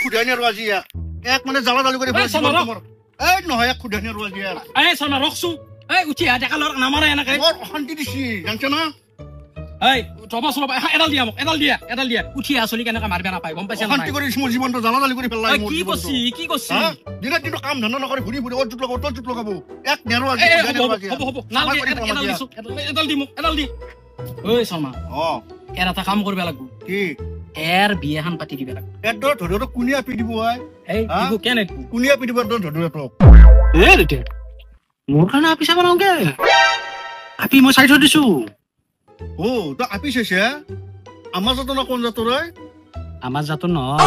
খুদানি আৰু আজি এক মানে জ্বালা জালি কৰি এই নহয় এক খুদানি আৰু আজি এই শৰ্মা ৰখছো এই উঠি আহ ডেকা ল'ৰাক নামাৰে এনেকে বৰ অশান্তি দিছি জানছ না এই ৰবা চলবা এডাল দিয়া মোক এডাল দিয়া উঠি আহ চলি কেনেকে মাৰিব নাপায় গম পাইছা অশান্তি কৰিছ মোৰ জীৱনটো জ্বালা জালি কৰি পেলাই কি কৈছি দিনত দিনটো কাম ধান্দা নকৰি ঘূৰি ঘূৰি অত লগাব এক নেৰো আজি হ'ব এডাল দি ঐ শৰ্মা এৰ এটা কাম কৰিব লাগিব কি এৰ বিয়াখন পাতি দিব লাগিব এডৰ ধৰিটো কুনিয়া পি দিব এই ইগো কেনে কুনিয়া পি দিব এডৰ ধৰিটো এ ৰেটে মোৰ কাৰণে আপি চাব নাগে আপি মই চাই থৈ দিছো ও তো আপি চাইছে আমাৰ জাতৰ না কোন জাতৰ আমাৰ জাতৰ নহয়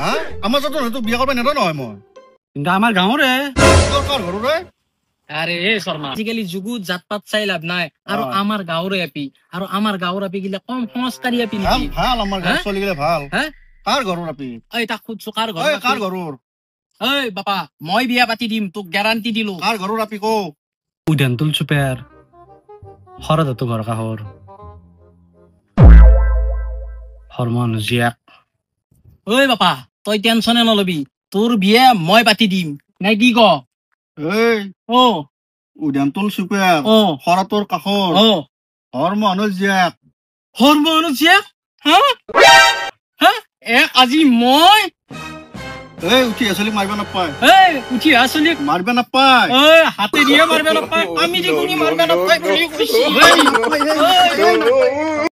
হা আমাৰ জাতৰ তো বিয়া কৰিব নেদা নহয় মই কিন্তু আমাৰ গাঁৱৰে কাৰ ঘৰৰে আৰে এ শৰ্মা আজিকালি যুগুত জাতপাত চাই লাভ নাই আৰু আমাৰ গাঁৱৰে আপি আৰু আমাৰ গাঁৱৰ আপি গিলা কম সংস্কাৰী আপি নেকি ভাল আমাৰ গাঁৱৰ চলি গিলা ভাল কাৰ ঘৰৰ আপি এই তাক খুদছো কাৰ ঘৰ কাৰ ঘৰৰ এই বাপা মই বিয়া পাতি দিম তোক গ্যাৰান্টি দিলো কাৰ ঘৰৰ আপি কো উদান্তুল চুপেৰ হৰদতো ঘৰ কাহৰ হৰমন জিয়াক ঐ বাপা তই টেনচনে নলবি তোৰ বিয়া মই পাতি দিম নাই কি ক এই ও উদান্তুল চুপেৰ হৰতৰ কাহৰ হৰমন জিয়াক হা এক আজি মই এই উঠি আসলি মারবে না পায় এই উঠি আসলি মারবে না পায় এই হাতে দিয়ে মারবে না পায় আমি যে গুনি মারবে না পায় গুলি কইছি